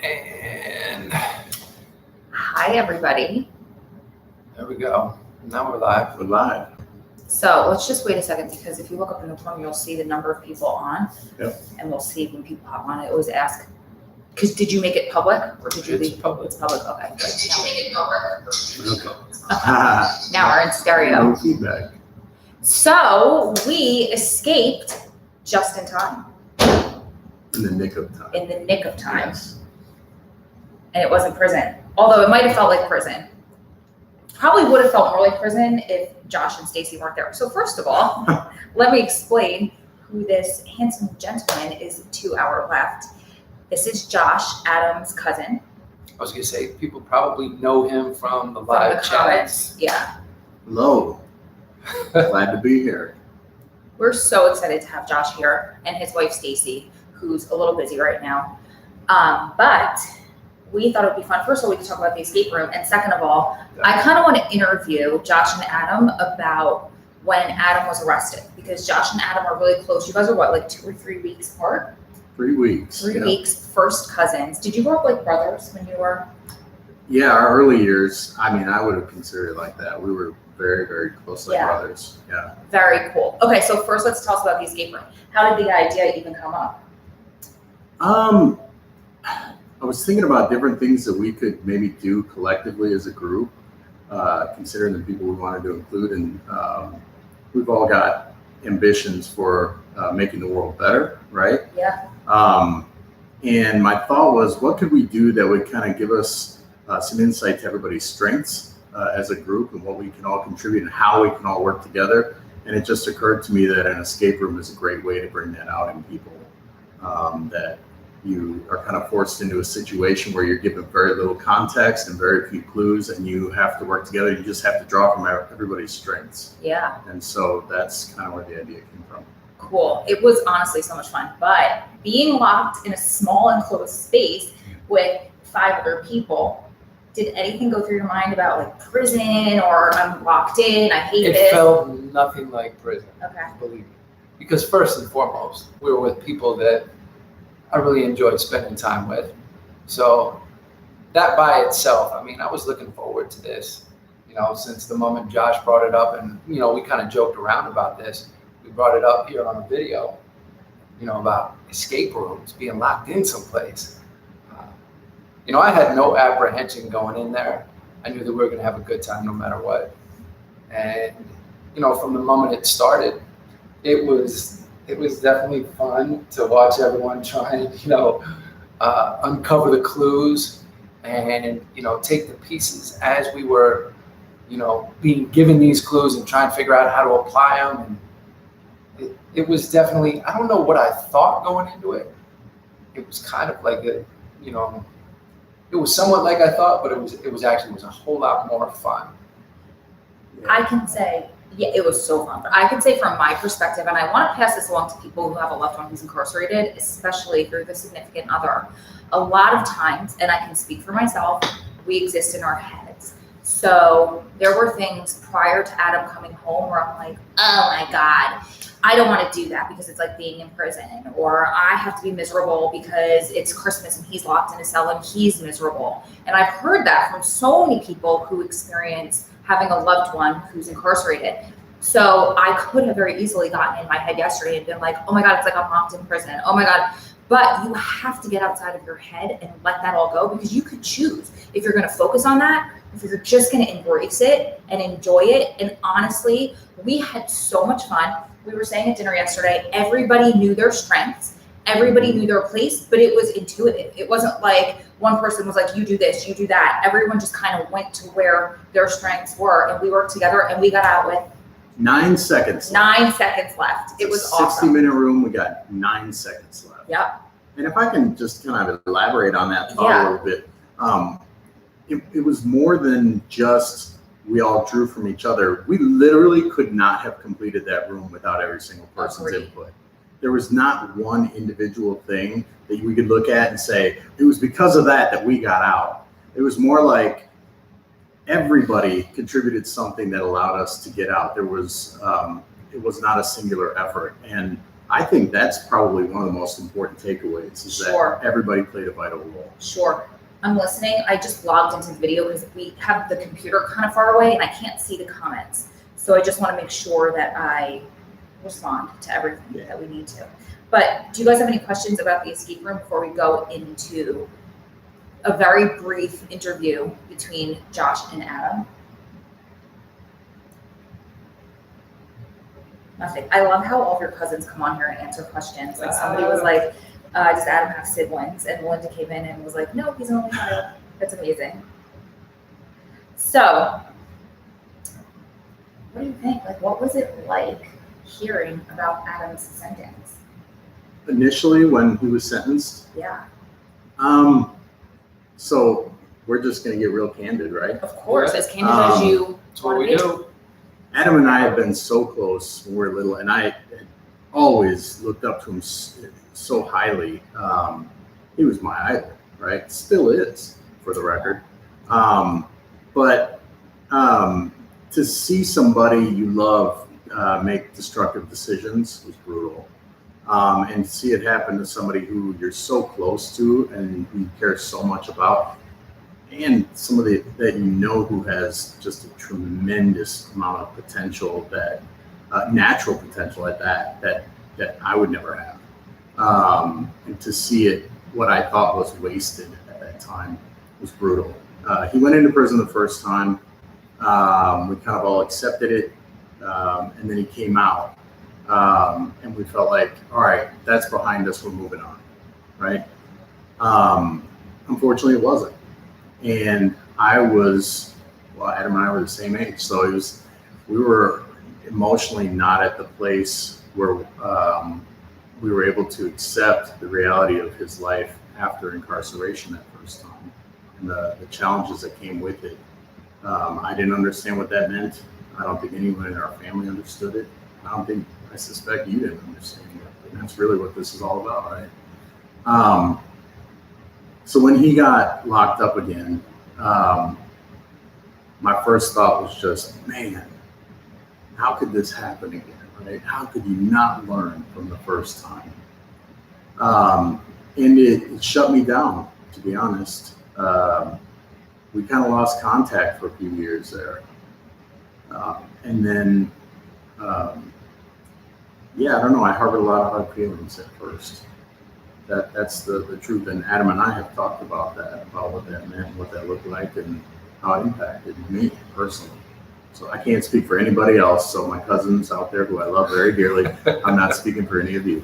And hi, everybody. There we go. Now we're live. We're live. So let's just wait a second, because if you look up in the form, you'll see the number of people on. Yep. And we'll see when people hop on. I always ask, because did you make it public or did you leave? Public. It's public. Okay. Good. Did you make it public? Okay. Now we're in stereo. No feedback. So we escaped just in time. In the nick of time. In the nick of time. Yes. And it wasn't prison. Although it might have felt like prison. Probably would have felt more like prison if Josh and Stacy weren't there. So first of all, let me explain who this handsome gentleman is to our left. This is Josh, Adam's cousin. I was going to say, people probably know him from the From live the chats. comments. Yeah. Hello. Glad to be here. We're so excited to have Josh here and his wife, Stacy, who's a little busy right now. But we thought it would be fun. First of all, we could talk about the escape room. And second of all, I kind of want to interview Josh and Adam about when Adam was arrested, because Josh and Adam are really close. You guys are what, like 2 or 3 weeks apart? 3 weeks. 3 weeks, first cousins. Did you grow up like brothers when you were? Yeah, our early years, I mean, I would have considered it like that. We were very, very close like brothers. Yeah. Very cool. Okay, so first let's tell us about the escape room. How did the idea even come up? I was thinking about different things that we could maybe do collectively as a group, considering the people we wanted to include. And we've all got ambitions for making the world better, right? Yeah. And my thought was, what could we do that would kind of give us some insight to everybody's strengths as a group and what we can all contribute and how we can all work together. And it just occurred to me that an escape room is a great way to bring that out in people, that you are kind of forced into a situation where you're given very little context and very few clues, and you have to work together. You just have to draw from everybody's strengths. Yeah. And so that's kind of where the idea came from. Cool. It was honestly so much fun, but being locked in a small enclosed space with 5 other people, did anything go through your mind about like prison or I'm locked in, I hate this? It felt nothing like prison. Okay. Believe me. Because first and foremost, we were with people that I really enjoyed spending time with. So that by itself, I mean, I was looking forward to this, since the moment Josh brought it up, and, we kind of joked around about this. We brought it up here on a video, about escape rooms, being locked in someplace. I had no apprehension going in there. I knew that we were going to have a good time no matter what. And, from the moment it started, it was definitely fun to watch everyone try and, uncover the clues and, take the pieces as we were, being given these clues and try and figure out how to apply them. And it was definitely, I don't know what I thought going into it. It was kind of like it was somewhat like I thought, but it was a whole lot more fun. I can say, yeah, it was so fun. But I can say from my perspective, and I want to pass this along to people who have a loved one who's incarcerated, especially through the significant other. A lot of times, and I can speak for myself, we exist in our heads. So there were things prior to Adam coming home where I'm like, oh my God, I don't want to do that because it's like being in prison, or I have to be miserable because it's Christmas and he's locked in a cell and he's miserable. And I've heard that from so many people who experience having a loved one who's incarcerated. So I could have very easily gotten in my head yesterday and been like, oh my God, it's like I'm locked in prison. Oh my God. But you have to get outside of your head and let that all go, because you could choose if you're going to focus on that, if you're just going to embrace it and enjoy it. And honestly, we had so much fun. We were saying at dinner yesterday, everybody knew their strengths, everybody knew their place, but it was intuitive. It wasn't like one person was like, you do this, you do that. Everyone just kind of went to where their strengths were, and we worked together, and we got out with 9 seconds. 9 seconds left. It was awesome. 60-minute room, we got 9 seconds left. Yep. And if I can just kind of elaborate on that thought a little bit, it was more than just we all drew from each other. We literally could not have completed that room without every single person's input. There was not one individual thing that we could look at and say, it was because of that we got out. It was more like everybody contributed something that allowed us to get out. There was, it was not a singular effort. And I think that's probably one of the most important takeaways is Sure. that everybody played a vital role. Sure. I'm listening. I just logged into the video because we have the computer kind of far away and I can't see the comments. So I just want to make sure that I respond to everything that we need to. But do you guys have any questions about the escape room before we go into a very brief interview between Josh and Adam? Nothing. I love how all of your cousins come on here and answer questions. Like somebody was like, does Adam have siblings? And Melinda came in and was like, no, he's an only child. That's amazing. So, what do you think? Like, what was it like hearing about Adam's sentence? Initially, when he was sentenced, Yeah, so we're just going to get real candid, right? of course, as candid as you That's what want we to be. do. Adam and I have been so close when we were little, and I had always looked up to him so highly. He was my idol, right? Still is, for the record. But to see somebody you love make destructive decisions was brutal. And to see it happen to somebody who you're so close to and who you care so much about, and somebody that you know who has just a tremendous amount of potential, that natural potential at that I would never have. And to see it, what I thought was wasted at that time, was brutal. He went into prison the first time. We kind of all accepted it, and then he came out. And we felt like, all right, that's behind us, we're moving on, right? Unfortunately, it wasn't. And Adam and I were the same age, so we were emotionally not at the place where we were able to accept the reality of his life after incarceration that first time, and the challenges that came with it. I didn't understand what that meant. I don't think anyone in our family understood it. I suspect you didn't understand it, and that's really what this is all about, right? So when he got locked up again, my first thought was just, man, how could this happen again, right? How could you not learn from the first time? And it shut me down, to be honest. We kind of lost contact for a few years there. And then, I don't know, I harbored a lot of hard feelings at first. That's the truth, and Adam and I have talked about that, about what that meant, what that looked like, and how it impacted me personally. So I can't speak for anybody else, so my cousins out there who I love very dearly, I'm not speaking for any of you,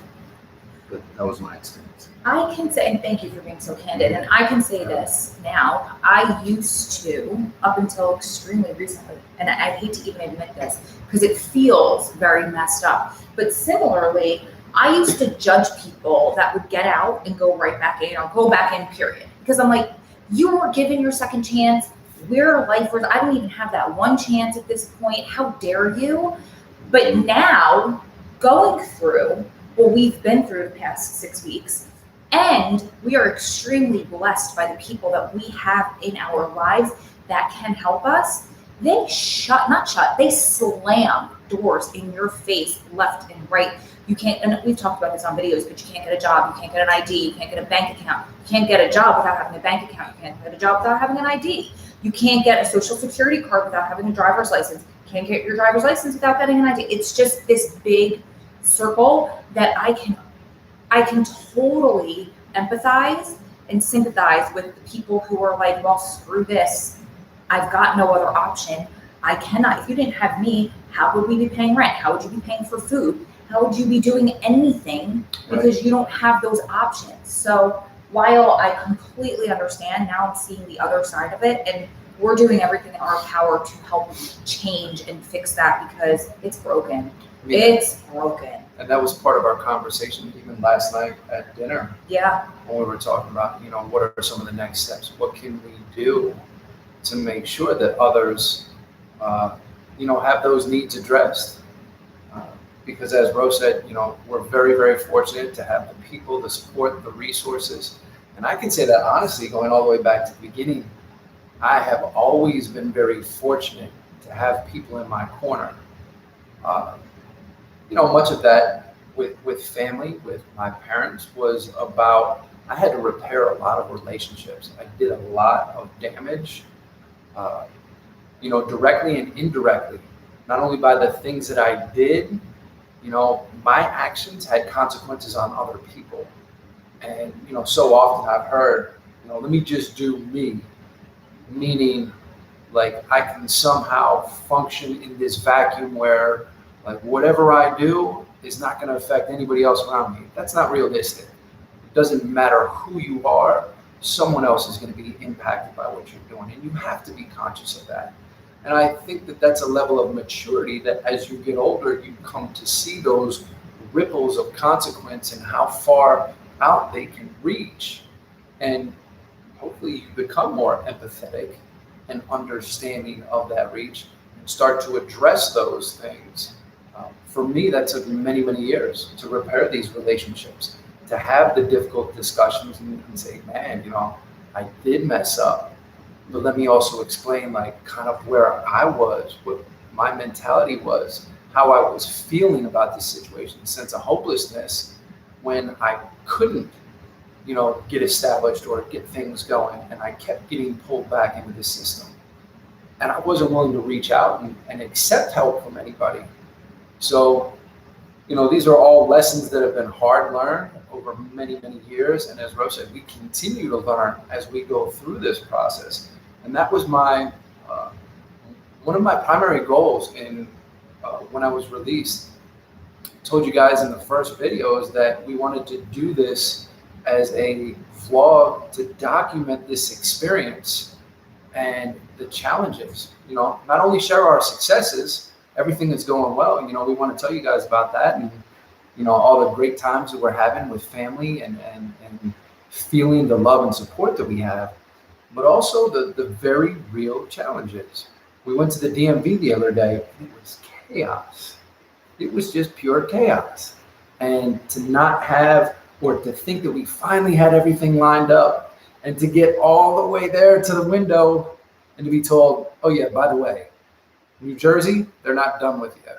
but that was my experience. I can say, and thank you for being so candid, and I can say this now, I used to, up until extremely recently, and I hate to even admit this, because it feels very messed up, but similarly, I used to judge people that would get out and go right back in, or go back in, period. Because I'm like, you weren't given your second chance. We're lifers. I don't even have that one chance at this point. How dare you? But now, going through what we've been through the past 6 weeks, and we are extremely blessed by the people that we have in our lives that can help us, they they slam doors in your face left and right. You can't, and we've talked about this on videos, but you can't get a job, you can't get an ID, you can't get a bank account, you can't get a job without having a bank account, you can't get a job without having an ID, you can't get a social security card without having a driver's license, you can't get your driver's license without getting an ID. It's just this big circle that I can totally empathize and sympathize with the people who are like, well, screw this, I've got no other option. I cannot, if you didn't have me, how would we be paying rent? How would you be paying for food? How would you be doing anything because you don't have those options? So while I completely understand, now I'm seeing the other side of it, and we're doing everything in our power to help change and fix that because it's broken. It's broken. And that was part of our conversation even last night at dinner. Yeah. When we were talking about, what are some of the next steps? What can we do to make sure that others, have those needs addressed? Because as Rose said, we're very, very fortunate to have the people, the support, the resources. And I can say that honestly, going all the way back to the beginning, I have always been very fortunate to have people in my corner. Much of that with family, with my parents, was about, I had to repair a lot of relationships. I did a lot of damage, directly and indirectly, not only by the things that I did, my actions had consequences on other people. And, so often I've heard, let me just do me, meaning like I can somehow function in this vacuum where like whatever I do is not going to affect anybody else around me. That's not realistic. It doesn't matter who you are, someone else is going to be impacted by what you're doing, and you have to be conscious of that. And I think that that's a level of maturity that as you get older, you come to see those ripples of consequence and how far out they can reach. And hopefully you become more empathetic and understanding of that reach and start to address those things. For me, that took many, many years to repair these relationships, to have the difficult discussions and say, man, I did mess up, but let me also explain like kind of where I was, what my mentality was, how I was feeling about this situation, sense of hopelessness when I couldn't, get established or get things going. And I kept getting pulled back into the system. And I wasn't willing to reach out and accept help from anybody. So, these are all lessons that have been hard learned over many, many years. And as Rose said, we continue to learn as we go through this process. And that was one of my primary goals when I was released. I told you guys in the first video is that we wanted to do this as a vlog to document this experience and the challenges, not only share our successes, everything that's going well, we want to tell you guys about that and, all the great times that we're having with family and feeling the love and support that we have, but also the very real challenges. We went to the DMV the other day and it was chaos. It was just pure chaos. And to not have, or to think that we finally had everything lined up and to get all the way there to the window and to be told, oh yeah, by the way, New Jersey, they're not done with you.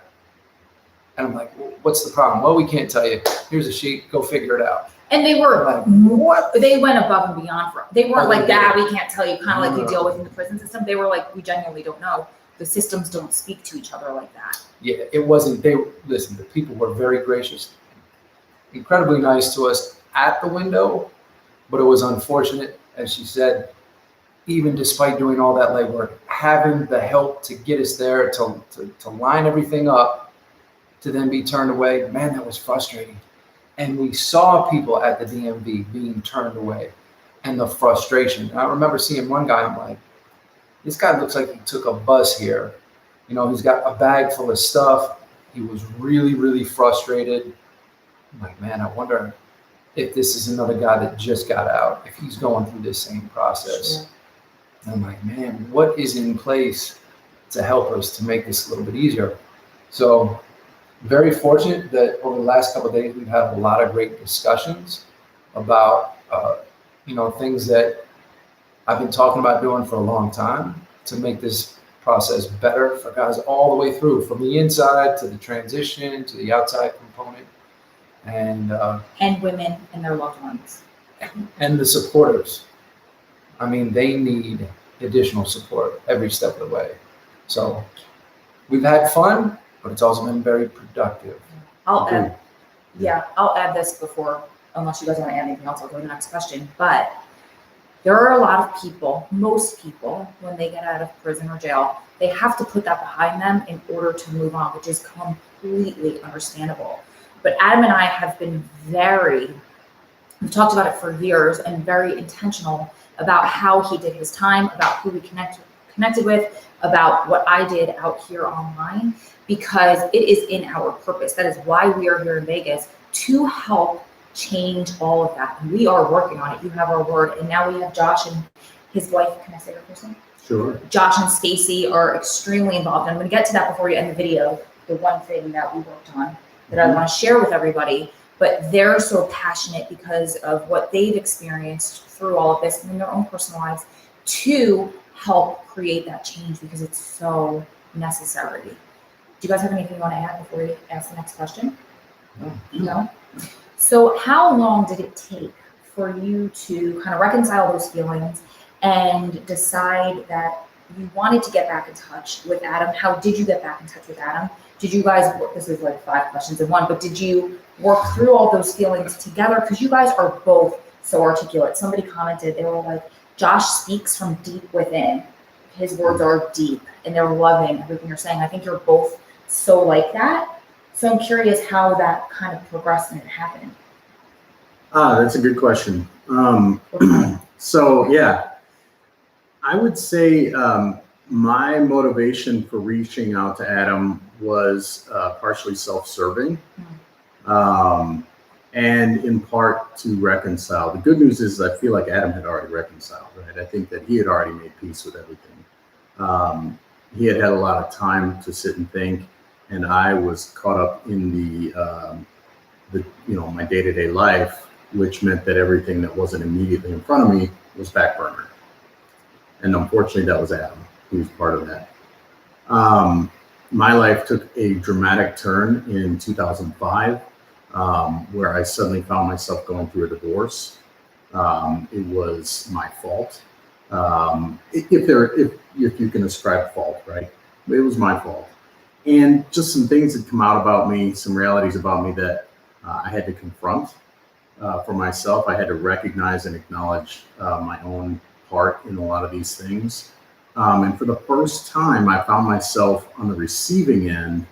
And I'm like, well, what's the problem? Well, we can't tell you. Here's a sheet, go figure it out. And they were like, what? They went above and beyond. They weren't like that. We can't tell you, kind of like you deal with in the prison system. They were like, we genuinely don't know. The systems don't speak to each other like that. Yeah, it wasn't. Listen, the people were very gracious, incredibly nice to us at the window, but it was unfortunate, as she said, even despite doing all that legwork, having the help to get us there, to line everything up, to then be turned away, man, that was frustrating. And we saw people at the DMV being turned away and the frustration. And I remember seeing one guy, I'm like, this guy looks like he took a bus here. He's got a bag full of stuff. He was really, really frustrated. I'm like, man, I wonder if this is another guy that just got out, if he's going through this same process. Sure. And I'm like, man, what is in place to help us to make this a little bit easier? So very fortunate that over the last couple of days, we've had a lot of great discussions about, things that I've been talking about doing for a long time to make this process better for guys all the way through, from the inside to the transition to the outside component, and women and their loved ones, and the supporters. I mean, they need additional support every step of the way. So we've had fun, but it's also been very productive. I'll add this before, unless you guys want to add anything else, I'll go to the next question. But there are a lot of people, most people, when they get out of prison or jail, they have to put that behind them in order to move on, which is completely understandable. But Adam and I have been we've talked about it for years and very intentional about how he did his time, about who we connected with, about what I did out here online, because it is in our purpose. That is why we are here in Vegas, to help change all of that. And we are working on it. You have our word. And now we have Josh and his wife. Can I say her first name? Sure. Josh and Stacy are extremely involved. And I'm going to get to that before we end the video. The one thing that we worked on that I want to share with everybody, but they're so passionate because of what they've experienced through all of this in their own personal lives to help create that change, because it's so necessary. Do you guys have anything you want to add before we ask the next question? You know? So how long did it take for you to kind of reconcile those feelings and decide that you wanted to get back in touch with Adam? How did you get back in touch with Adam? Did you guys work, this is like 5 questions in one, but did you work through all those feelings together? Because you guys are both so articulate. Somebody commented, they were like, Josh speaks from deep within. His words are deep and they're loving everything you're saying. I think you're both so like that. So I'm curious how that kind of progressed and it happened. That's a good question. So yeah, I would say my motivation for reaching out to Adam was partially self-serving, and in part to reconcile. The good news is I feel like Adam had already reconciled, right? I think that he had already made peace with everything. He had had a lot of time to sit and think, and I was caught up in the my day-to-day life, which meant that everything that wasn't immediately in front of me was back burner. And unfortunately, that was Adam, who was part of that. My life took a dramatic turn in 2005, where I suddenly found myself going through a divorce. It was my fault. If you can ascribe fault, right? It was my fault. And just some things had come out about me, some realities about me that I had to confront for myself. I had to recognize and acknowledge my own part in a lot of these things. And for the first time, I found myself on the receiving end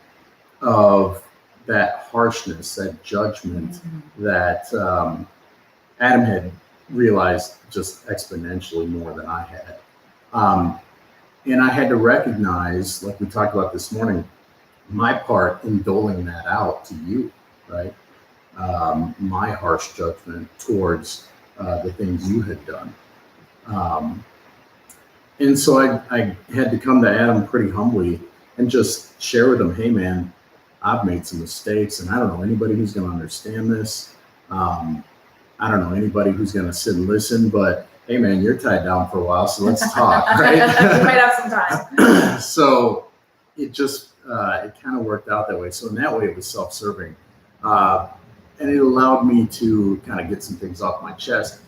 of that harshness, that judgment that Adam had realized just exponentially more than I had. And I had to recognize, like we talked about this morning, my part in doling that out to you, right? My harsh judgment towards the things you had done. And so I had to come to Adam pretty humbly and just share with him, hey man, I've made some mistakes and I don't know anybody who's going to understand this. I don't know anybody who's going to sit and listen, but hey man, you're tied down for a while, so let's talk, right? We might have some time. So it just, it kind of worked out that way. So in that way, it was self-serving. And it allowed me to kind of get some things off my chest.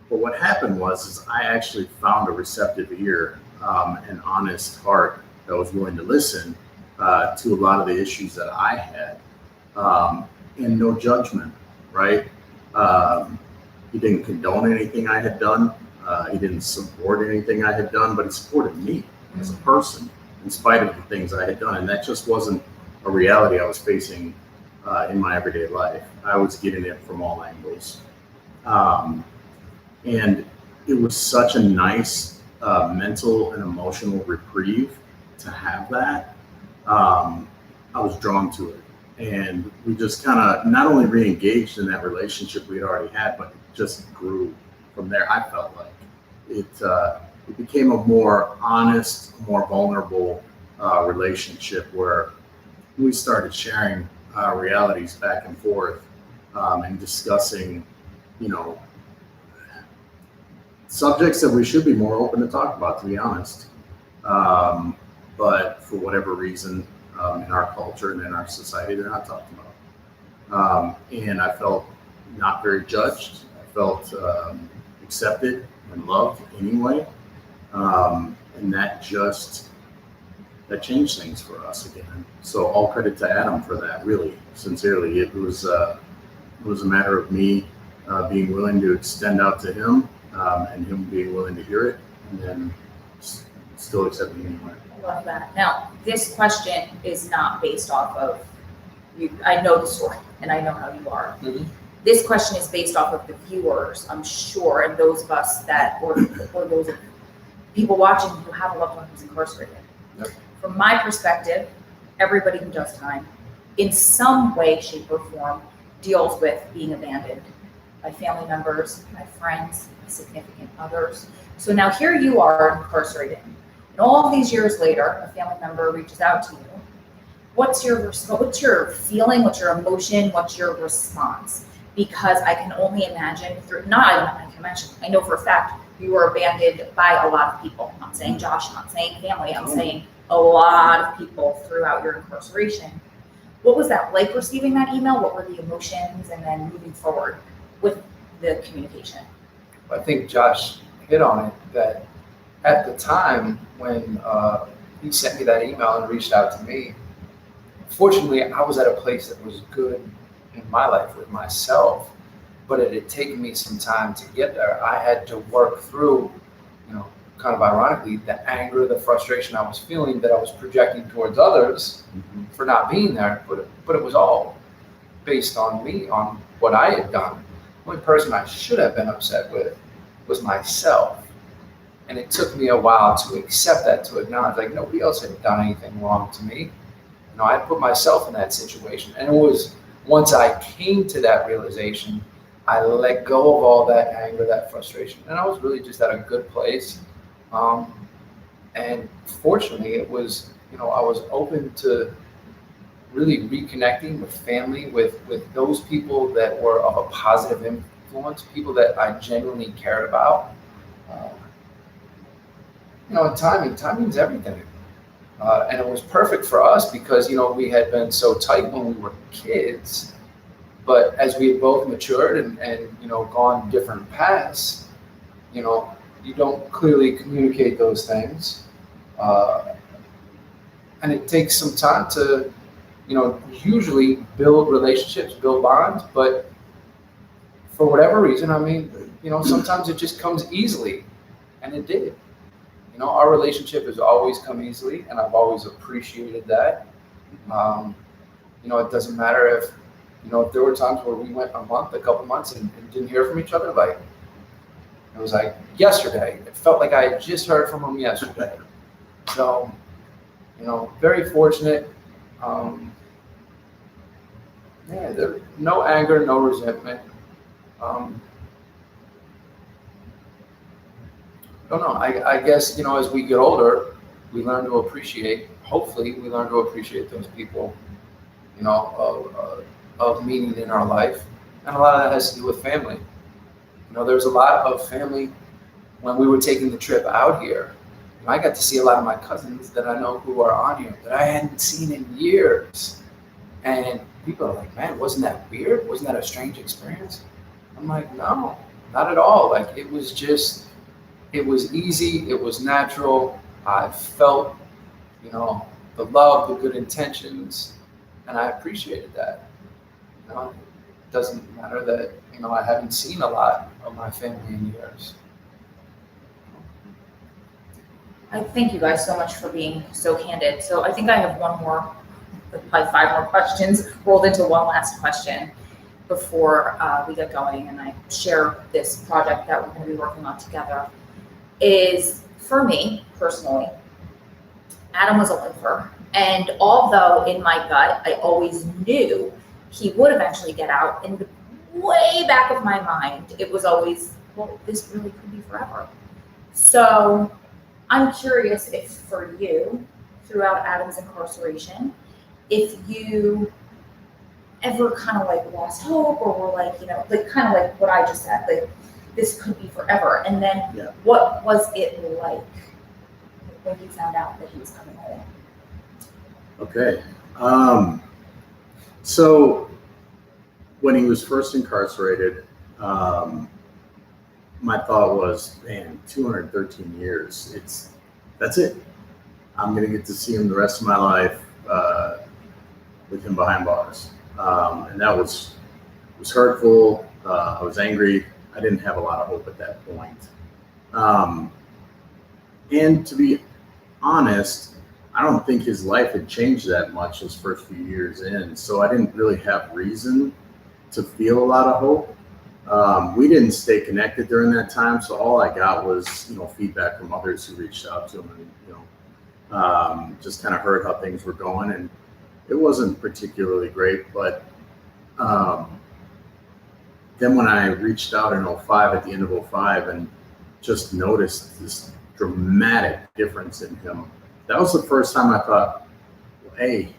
But what happened was I actually found a receptive ear, an honest heart that was willing to listen to a lot of the issues that I had, and no judgment, right? He didn't condone anything I had done. He didn't support anything I had done, but he supported me as a person in spite of the things I had done. And that just wasn't a reality I was facing in my everyday life. I was getting it from all angles. And it was such a nice mental and emotional reprieve to have that. I was drawn to it. And we just kind of not only re-engaged in that relationship we had already had, but it just grew from there. I felt like it became a more honest, more vulnerable relationship where we started sharing realities back and forth and discussing, subjects that we should be more open to talk about, to be honest. But for whatever reason, in our culture and in our society, they're not talked about. And I felt not very judged. I felt accepted and loved anyway. And that changed things for us again. So all credit to Adam for that, really, sincerely. It was a matter of me being willing to extend out to him, and him being willing to hear it, and then still accept me anyway. I love that. Now, this question is not based off of you. I know the story, and I know how you are. Mm-hmm. This question is based off of the viewers, I'm sure, and those of us that, or those of people watching who have a loved one who's incarcerated. Yep. From my perspective, everybody who does time, in some way, shape, or form, deals with being abandoned by family members, by friends, by significant others. So now here you are incarcerated. And all these years later, a family member reaches out to you. What's your feeling? What's your emotion? What's your response? Because I can only imagine I know for a fact you were abandoned by a lot of people. I'm not saying Josh, I'm not saying family, I'm saying a lot of people throughout your incarceration. What was that like receiving that email? What were the emotions, and then moving forward with the communication? I think Josh hit on it, that at the time when he sent me that email and reached out to me, fortunately, I was at a place that was good in my life with myself, but it had taken me some time to get there. I had to work through, kind of ironically, the anger, the frustration I was feeling that I was projecting towards others for not being there, but it was all based on me, on what I had done. The only person I should have been upset with was myself. And it took me a while to accept that, to acknowledge, like, nobody else had done anything wrong to me. I put myself in that situation. And it was once I came to that realization, I let go of all that anger, that frustration. And I was really just at a good place. And fortunately, it was, I was open to really reconnecting with family, with those people that were of a positive influence, people that I genuinely cared about. And timing's everything. And it was perfect for us because, we had been so tight when we were kids, but as we had both matured and gone different paths, you don't clearly communicate those things. And it takes some time to, usually build relationships, build bonds, but for whatever reason, sometimes it just comes easily, and it did. Our relationship has always come easily, and I've always appreciated that. It doesn't matter if there were times where we went a couple months and didn't hear from each other. Like, it was like yesterday. It felt like I had just heard from him yesterday. So, very fortunate. There, no anger, no resentment. I don't know. I guess, as we get older, we learn to appreciate, hopefully we learn to appreciate those people, of meaning in our life. And a lot of that has to do with family. There's a lot of family when we were taking the trip out here. I got to see a lot of my cousins that I know who are on here that I hadn't seen in years. And people are like, man, wasn't that weird? Wasn't that a strange experience? I'm like, no, not at all. Like, it was easy. It was natural. I felt, the love, the good intentions, and I appreciated that. It doesn't matter that, I haven't seen a lot of my family in years. I thank you guys so much for being so candid. So I think I have probably 5 more questions rolled into one last question before we get going and I share this project that we're going to be working on together. Is, for me personally, Adam was a lifer, and although in my gut I always knew he would eventually get out, in the way back of my mind it was always, well, this really could be forever. So I'm curious if for you, throughout Adam's incarceration, if you ever kind of like lost hope, or were like, like kind of like what I just said, like, this could be forever. And then What was it like when you found out that he was coming home? Okay. So when he was first incarcerated, my thought was, man, 213 years, that's it. I'm going to get to see him the rest of my life with him behind bars. And that was hurtful. I was angry. I didn't have a lot of hope at that point. And to be honest, I don't think his life had changed that much those first few years in. So I didn't really have reason to feel a lot of hope. We didn't stay connected during that time. So all I got was, feedback from others who reached out to him and, just kind of heard how things were going. And it wasn't particularly great, but then when I reached out in 05, at the end of 05, and just noticed this dramatic difference in him, that was the first time I thought, hey,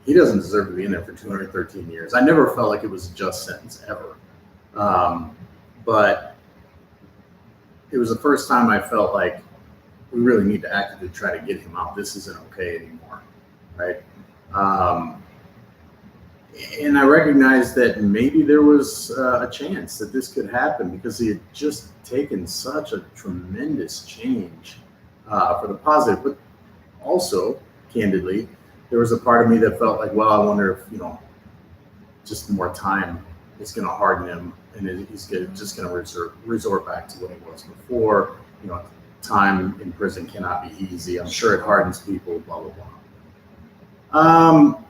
he doesn't deserve to be in there for 213 years. I never felt like it was a just sentence ever. But it was the first time I felt like we really need to actively try to get him out. This isn't okay anymore, right? And I recognized that maybe there was a chance that this could happen because he had just taken such a tremendous change for the positive. But also, candidly, there was a part of me that felt like, well, I wonder if, just more time is going to harden him and he's just going to resort back to what he was before. Time in prison cannot be easy. I'm sure it hardens people, blah, blah, blah.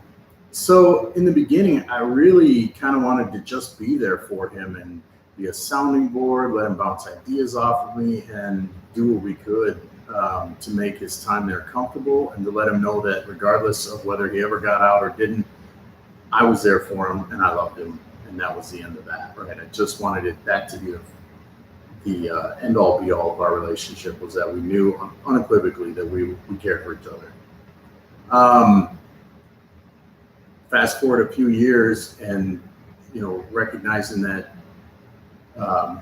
So in the beginning, I really kind of wanted to just be there for him and be a sounding board, let him bounce ideas off of me and do what we could to make his time there comfortable and to let him know that regardless of whether he ever got out or didn't, I was there for him and I loved him. And that was the end of that, right? I just wanted that to be the end all be all of our relationship, was that we knew unequivocally that we cared for each other. Fast forward a few years and, recognizing that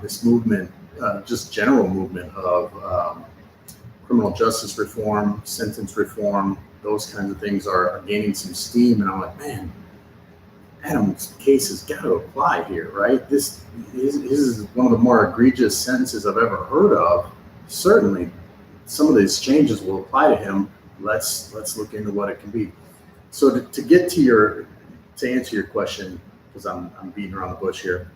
this movement, just general movement of criminal justice reform, sentence reform, those kinds of things are gaining some steam. And I'm like, man, Adam's case has got to apply here, right? This is one of the more egregious sentences I've ever heard of. Certainly, some of these changes will apply to him. Let's look into what it can be. So to get to answer your question, because I'm beating around the bush here,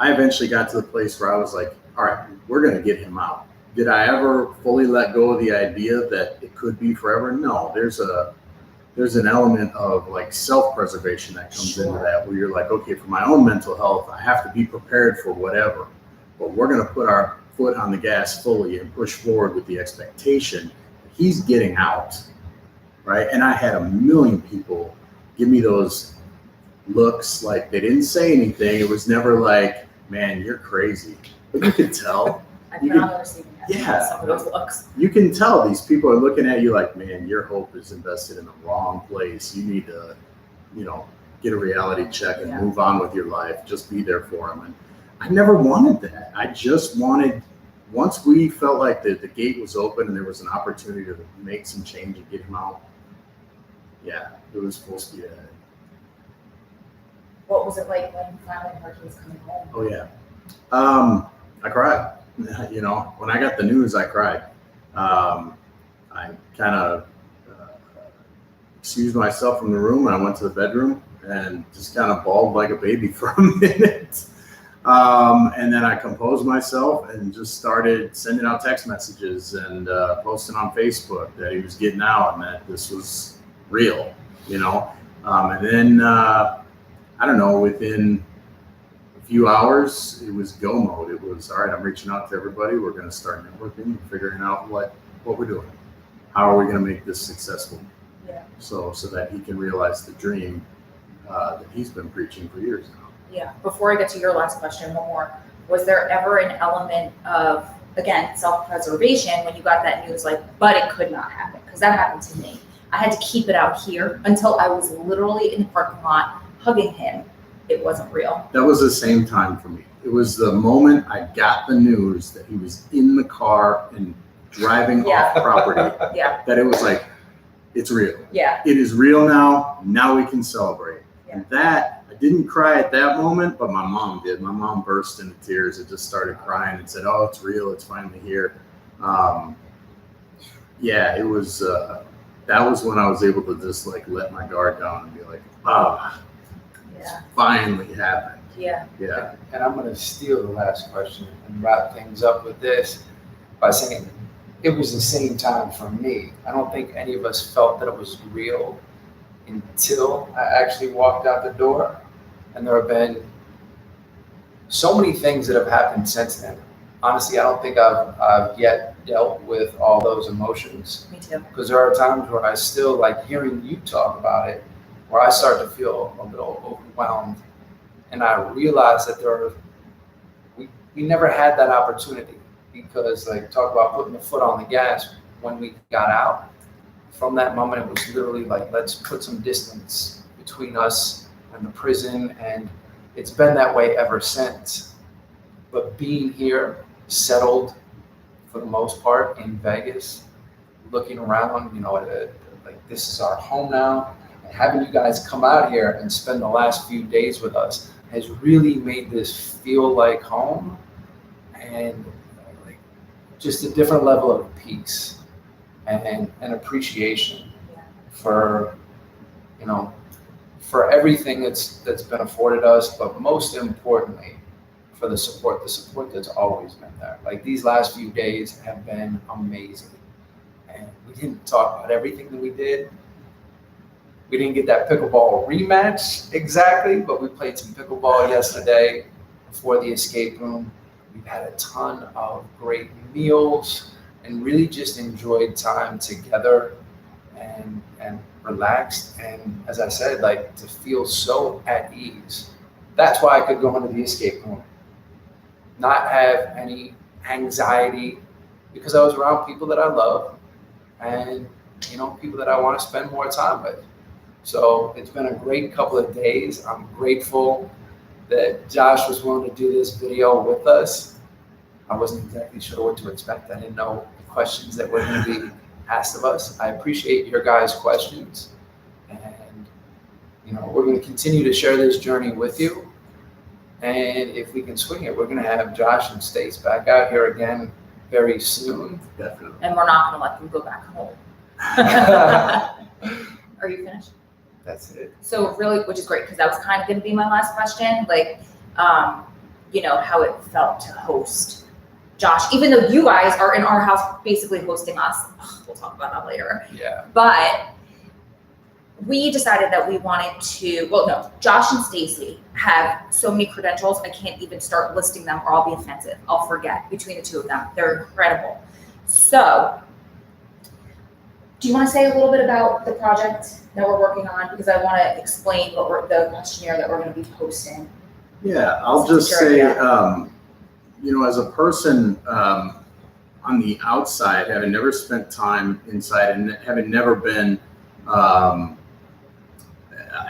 I eventually got to the place where I was like, all right, we're going to get him out. Did I ever fully let go of the idea that it could be forever? No, there's an element of like self-preservation that comes into that, where you're like, okay, for my own mental health, I have to be prepared for whatever, but we're going to put our foot on the gas fully and push forward with the expectation that he's getting out, right? And I had a million people give me those looks like they didn't say anything. It was never like, man, you're crazy. But you could tell. I've been on the receiving end Yeah. some of those looks. You can tell these people are looking at you like, man, your hope is invested in the wrong place. You need to, get a reality check and move on with your life. Just be there for them. And I never wanted that. I just wanted, once we felt like the gate was open and there was an opportunity to make some change and get him out, it was full speed ahead. What was it like when you finally heard he was coming home? Oh yeah. I cried. When I got the news, I cried. I kind of excused myself from the room and I went to the bedroom and just kind of bawled like a baby for a minute. And then I composed myself and just started sending out text messages and posting on Facebook that he was getting out and that this was real, and then, I don't know, within a few hours, it was go mode. It was, all right, I'm reaching out to everybody. We're going to start networking, figuring out what we're doing. How are we going to make this successful? Yeah. So that he can realize the dream that he's been preaching for years now. Yeah. Before I get to your last question, one more. Was there ever an element of, again, self-preservation when you got that news, like, but it could not happen? Because that happened to me. I had to keep it out here until I was literally in the parking lot hugging him. It wasn't real. That was the same time for me. It was the moment I got the news that he was in the car and driving off property that it was like, it's real. Yeah. It is real now. Now we can celebrate. Yeah. And that, I didn't cry at that moment, but my mom did. My mom burst into tears and just started crying and said, oh, it's real. It's finally here. It was, that was when I was able to just like let my guard down and be like, it's finally happened. Yeah. Yeah. And I'm going to steal the last question and wrap things up with this by saying it was the same time for me. I don't think any of us felt that it was real until I actually walked out the door. And there have been so many things that have happened since then. Honestly, I don't think I've yet dealt with all those emotions. Me too. Because there are times where I still like hearing you talk about it, where I start to feel a little overwhelmed. And I realize that we never had that opportunity, because like talk about putting the foot on the gas when we got out. From that moment, it was literally like, let's put some distance between us and the prison. And it's been that way ever since. But being here, settled for the most part in Vegas, looking around, like this is our home now. having you guys come out here and spend the last few days with us has really made this feel like home, and like just a different level of peace and appreciation for, you know, for everything that's been afforded us, but most importantly, for the support that's always been there. Like these last few days have been amazing. And we didn't talk about everything that we did. We didn't get that pickleball rematch exactly, but we played some pickleball yesterday before the escape room. We've had a ton of great meals and really just enjoyed time together and relaxed. And as I said, like to feel so at ease. That's why I could go into the escape room, not have any anxiety, because I was around people that I love and, you know, people that I want to spend more time with. So it's been a great couple of days. I'm grateful that Josh was willing to do this video with us. I wasn't exactly sure what to expect. I didn't know the questions that were going to be asked of us. I appreciate your guys' questions. And, you know, we're going to continue to share this journey with you. And if we can swing it, we're going to have Josh and Stace back out here again very soon. Definitely. And we're not going to let them go back home. Are you finished? That's it. So really, which is great, because that was kind of going to be my last question, like, you know, how it felt to host Josh, even though you guys are in our house basically hosting us. We'll talk about that later. Yeah. But we decided that we wanted to, well, no, Josh and Stacy have so many credentials, I can't even start listing them or I'll be offensive. I'll forget between the two of them. They're incredible. So, do you want to say a little bit about the project that we're working on? Because I want to explain what the questionnaire that we're going to be posting. Yeah, I'll just say, you know, as a person on the outside, having never spent time inside and having never been, I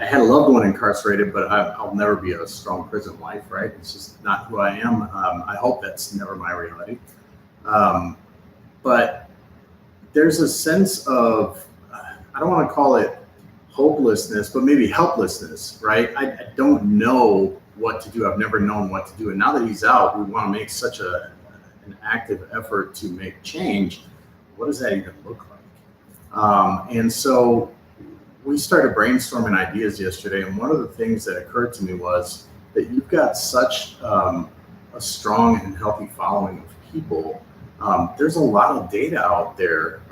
had a loved one incarcerated, but I'll never be a strong prison wife, right? It's just not who I am. I hope that's never my reality. But there's a sense of, I don't want to call it hopelessness, but maybe helplessness, right? I don't know what to do. I've never known what to do. And now that he's out, we want to make such an active effort to make change. What does that even look like? And so we started brainstorming ideas yesterday. And one of the things that occurred to me was that you've got such a strong and healthy following of people. There's a lot of data out there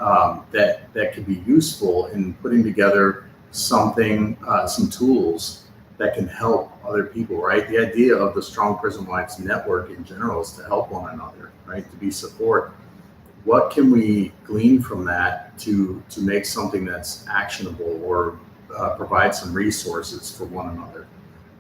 that could be useful in putting together something, some tools that can help other people, right? The idea of the Strong Prison Wives Network in general is to help one another, right? To be support. What can we glean from that to make something that's actionable or provide some resources for one another?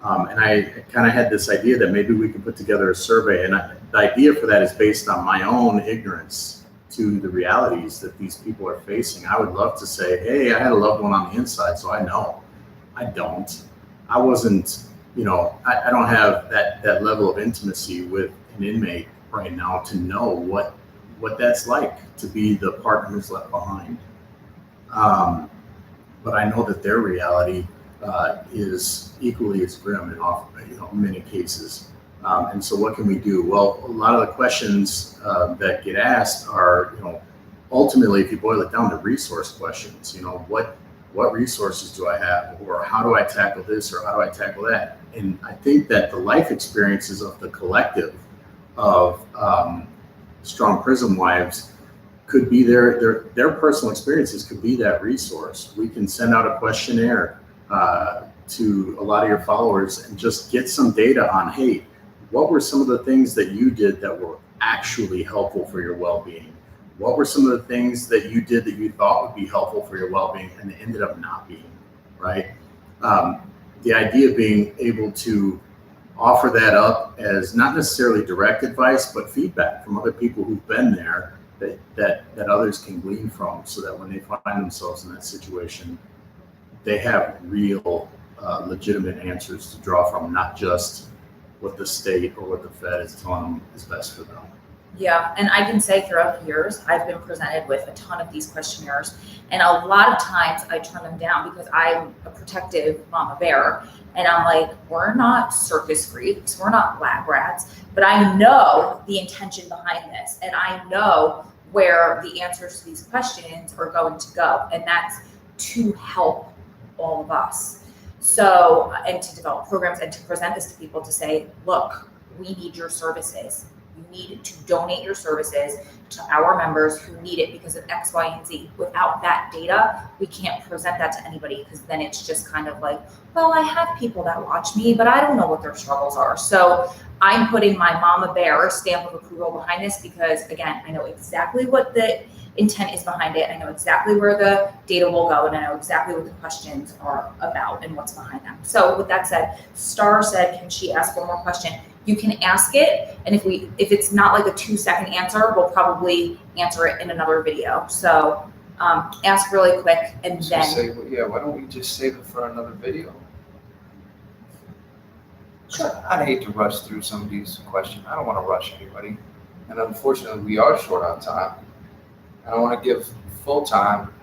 And I kind of had this idea that maybe we could put together a survey, and the idea for that is based on my own ignorance to the realities that these people are facing. I would love to say, hey, I had a loved one on the inside, so I know. I don't. I wasn't, you know, I don't have that level of intimacy with an inmate right now to know what that's like to be the partner who's left behind. But I know that their reality is equally as grim in many cases. And so what can we do? Well, a lot of the questions that get asked are, you know, ultimately, if you boil it down to resource questions, you know, what resources do I have, or how do I tackle this, or how do I tackle that? And I think that the life experiences of the collective of Strong Prison Wives could be their personal experiences could be that resource. We can send out a questionnaire to a lot of your followers and just get some data on, hey, what were some of the things that you did that were actually helpful for your well-being? What were some of the things that you did that you thought would be helpful for your well-being and ended up not being, right? The idea of being able to offer that up as not necessarily direct advice, but feedback from other people who've been there that others can glean from, so that when they find themselves in that situation, they have real legitimate answers to draw from, not just what the state or what the Fed is telling them is best for them. Yeah, and I can say throughout the years, I've been presented with a ton of these questionnaires, and a lot of times I turn them down because I'm a protective mama bear, and I'm like, we're not circus freaks, we're not lab rats, but I know the intention behind this, and I know where the answers to these questions are going to go, and that's to help all of us. So, and to develop programs and to present this to people to say, look, we need your services. You need to donate your services to our members who need it because of X, Y, and Z. Without that data, we can't present that to anybody because then it's just kind of like, well, I have people that watch me, but I don't know what their struggles are. So I'm putting my mama bear stamp of approval behind this because, again, I know exactly what the intent is behind it. I know exactly where the data will go, and I know exactly what the questions are about and what's behind them. So with that said, Star said, can she ask one more question? You can ask it, and if it's not like a 2-second answer, we'll probably answer it in another video. So ask really quick, and then why don't we just save it for another video? Sure. I'd hate to rush through some of these questions. I don't want to rush anybody, and unfortunately, we are short on time. I don't want to give full time,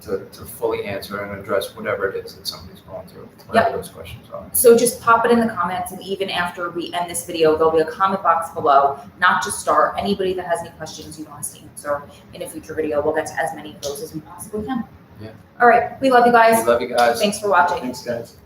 to fully answer and address whatever it is that somebody's going through, whatever those questions are. So just pop it in the comments, and even after we end this video, there'll be a comment box below, not just Star, anybody that has any questions you want us to answer in a future video, we'll get to as many of those as we possibly can. Yeah. All right, we love you guys. We love you guys. Thanks for watching. Thanks, guys.